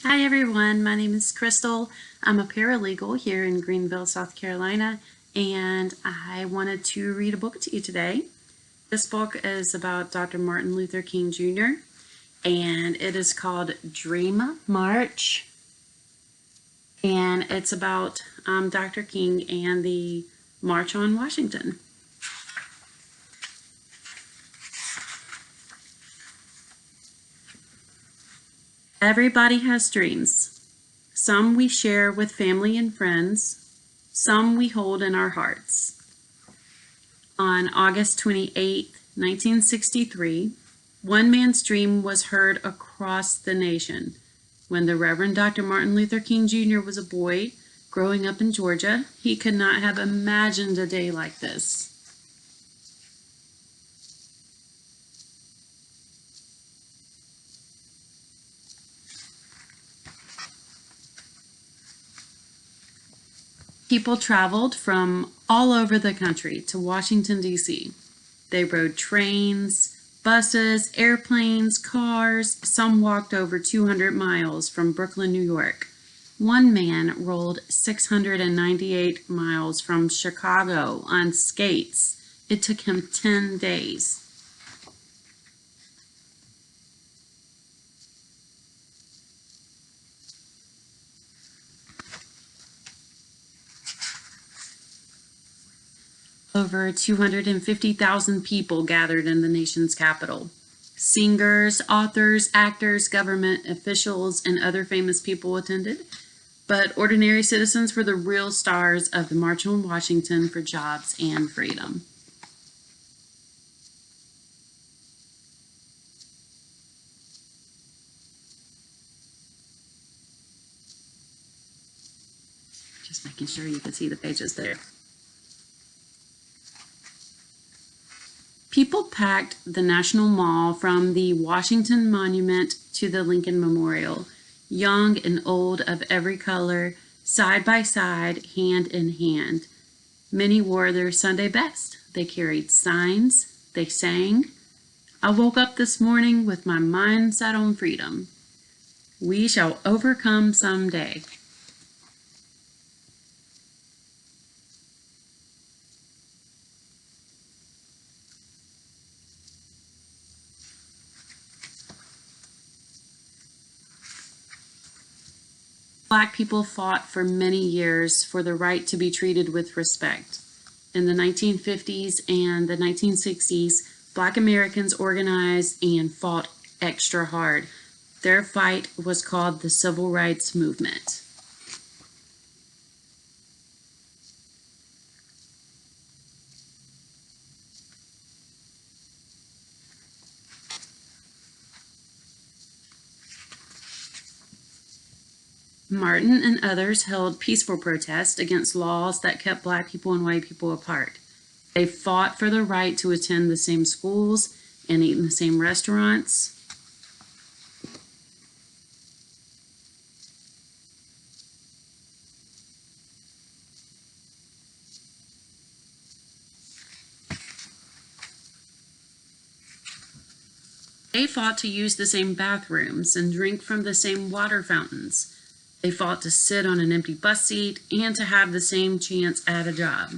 Hi everyone, my name is Crystal. I'm a paralegal here in Greenville, South Carolina, and I wanted to read a book to you today. This book is about Dr. Martin Luther King Jr., and it is called Dream March, and it's about Dr. King and the March on Washington. Everybody has dreams. Some we share with family and friends, some we hold in our hearts. On August 28, 1963, one man's dream was heard across the nation. When the Reverend Dr. Martin Luther King Jr. was a boy growing up in Georgia, he could not have imagined a day like this. People traveled from all over the country to Washington, D.C. They rode trains, buses, airplanes, cars. Some walked over 200 miles from Brooklyn, New York. One man rolled 698 miles from Chicago on skates. It took him 10 days. Over 250,000 people gathered in the nation's capital. Singers, authors, actors, government officials, and other famous people attended, but ordinary citizens were the real stars of the March on Washington for jobs and freedom. Just making sure you can see the pages there. People packed the National Mall from the Washington Monument to the Lincoln Memorial, young and old of every color, side by side, hand in hand. Many wore their Sunday best. They carried signs. They sang. I woke up this morning with my mind set on freedom. We shall overcome someday. Black people fought for many years for the right to be treated with respect. In the 1950s and the 1960s, Black Americans organized and fought extra hard. Their fight was called the Civil Rights Movement. Martin and others held peaceful protests against laws that kept Black people and white people apart. They fought for the right to attend the same schools and eat in the same restaurants. They fought to use the same bathrooms and drink from the same water fountains. They fought to sit on an empty bus seat and to have the same chance at a job.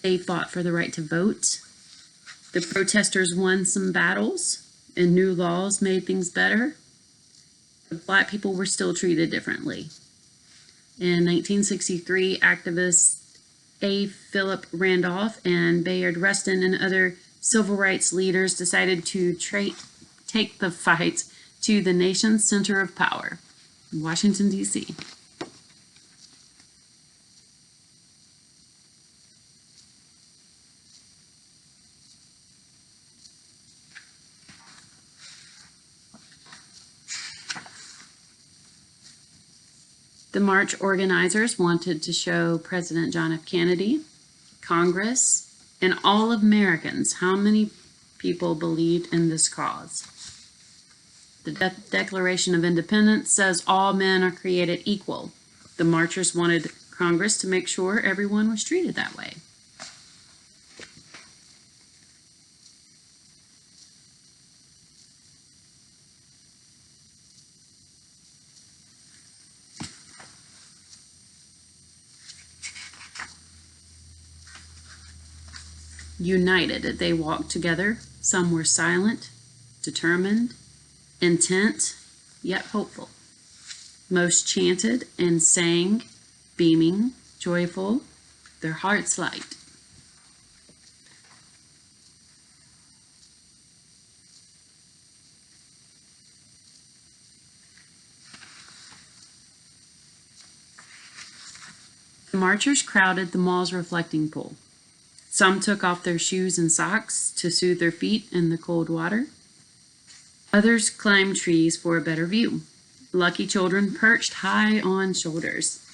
They fought for the right to vote. The protesters won some battles, and new laws made things better. But Black people were still treated differently. In 1963, activists A. Philip Randolph and Bayard Rustin and other civil rights leaders decided to take the fight to the nation's center of power, Washington, D.C. The march organizers wanted to show President John F. Kennedy, Congress, and all Americans how many people believed in this cause. The Declaration of Independence says all men are created equal. The marchers wanted Congress to make sure everyone was treated that way. United, they walked together. Some were silent, determined, intent, yet hopeful. Most chanted and sang, beaming, joyful, their hearts light. The marchers crowded the mall's reflecting pool. Some took off their shoes and socks to soothe their feet in the cold water. Others climbed trees for a better view. Lucky children perched high on shoulders.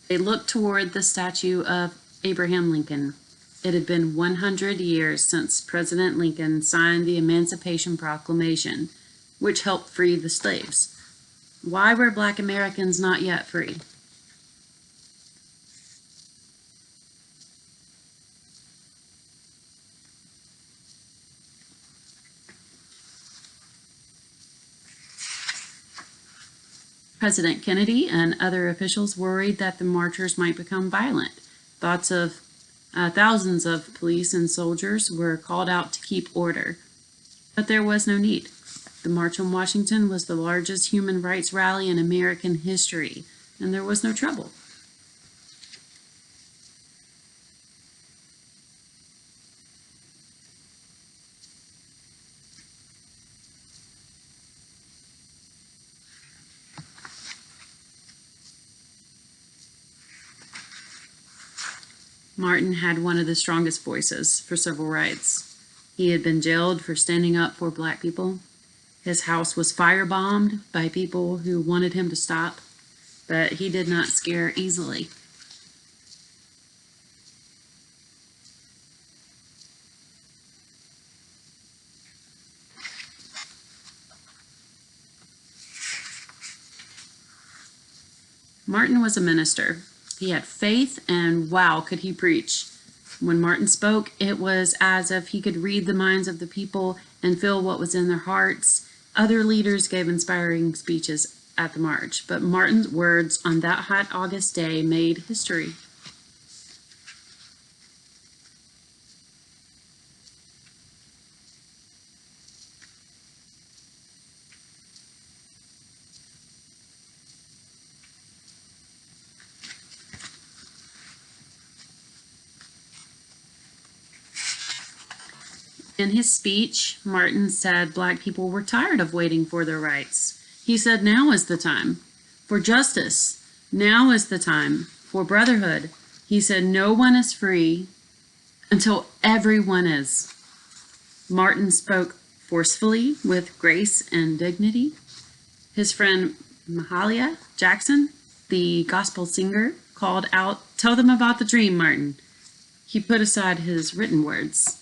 They looked toward the statue of Abraham Lincoln. It had been 100 years since President Lincoln signed the Emancipation Proclamation, which helped free the slaves. Why were Black Americans not yet free? President Kennedy and other officials worried that the marchers might become violent. Thousands of police and soldiers were called out to keep order, but there was no need. The March on Washington was the largest human rights rally in American history, and there was no trouble. Martin had one of the strongest voices for civil rights. He had been jailed for standing up for Black people. His house was firebombed by people who wanted him to stop, but he did not scare easily. Martin was a minister. He had faith, and wow, could he preach. When Martin spoke, it was as if he could read the minds of the people and feel what was in their hearts. Other leaders gave inspiring speeches at the march, but Martin's words on that hot August day made history. In his speech, Martin said Black people were tired of waiting for their rights. He said now is the time for justice. Now is the time for brotherhood. He said no one is free until everyone is. Martin spoke forcefully with grace and dignity. His friend Mahalia Jackson, the gospel singer, called out, "Tell them about the dream, Martin." He put aside his written words.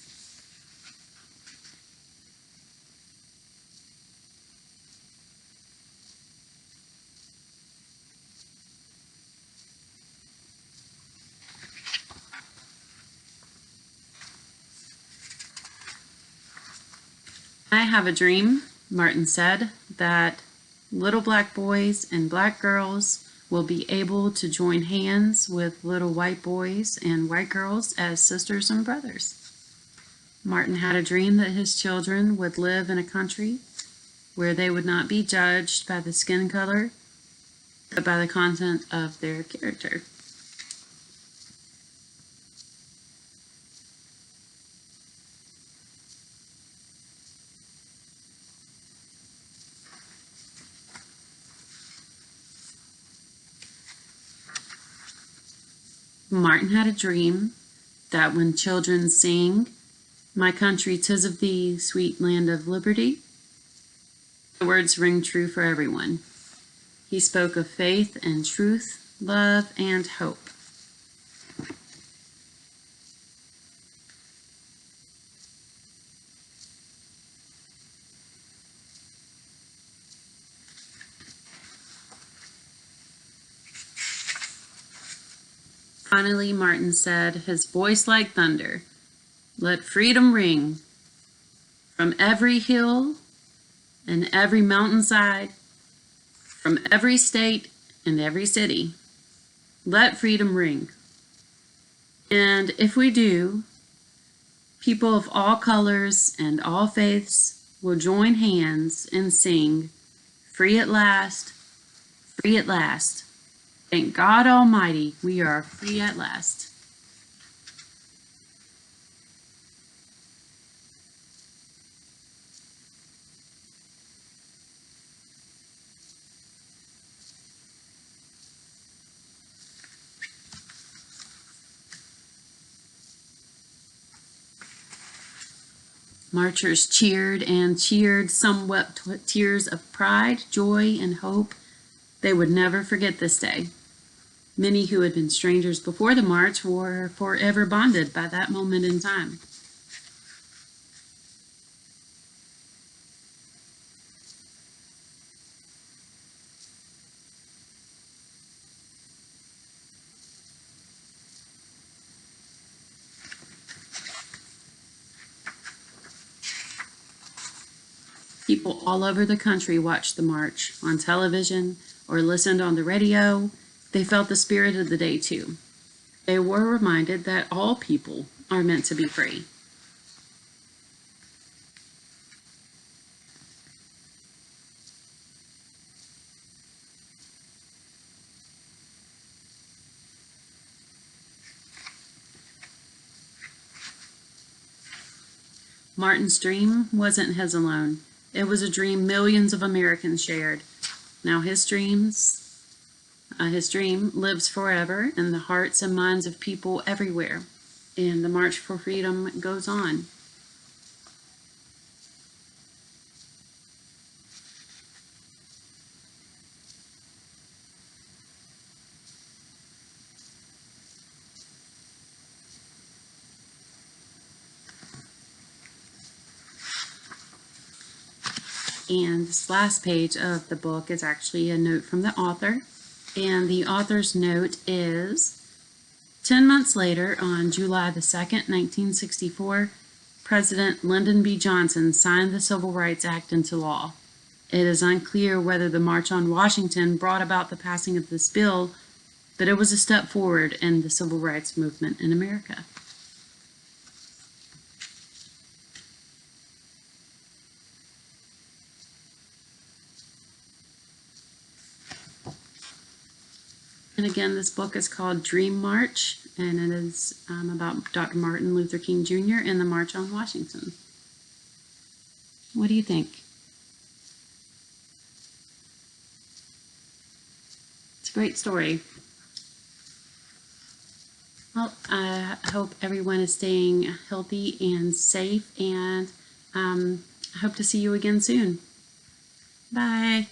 I have a dream, Martin said, that little Black boys and Black girls will be able to join hands with little white boys and white girls as sisters and brothers. Martin had a dream that his children would live in a country where they would not be judged by the skin color, but by the content of their character. Martin had a dream that when children sing, "My country, 'tis of thee, sweet land of liberty," the words ring true for everyone. He spoke of faith and truth, love and hope. Finally, Martin said, his voice like thunder, "Let freedom ring from every hill and every mountainside, from every state and every city. Let freedom ring." And if we do, people of all colors and all faiths will join hands and sing, "Free at last, free at last. Thank God Almighty, we are free at last." Marchers cheered and cheered. Some wept tears of pride, joy, and hope. They would never forget this day. Many who had been strangers before the march were forever bonded by that moment in time. People all over the country watched the march on television or listened on the radio. They felt the spirit of the day too. They were reminded that all people are meant to be free. Martin's dream wasn't his alone. It was a dream millions of Americans shared. Now his dream lives forever in the hearts and minds of people everywhere. And the March for Freedom goes on. And this last page of the book is actually a note from the author. And the author's note is, 10 months later, on July the 2nd, 1964, President Lyndon B. Johnson signed the Civil Rights Act into law. It is unclear whether the March on Washington brought about the passing of this bill, but it was a step forward in the civil rights movement in America. And again, this book is called Dream March, and it is about Dr. Martin Luther King Jr. and the March on Washington. What do you think? It's a great story. Well, I hope everyone is staying healthy and safe, and I hope to see you again soon. Bye.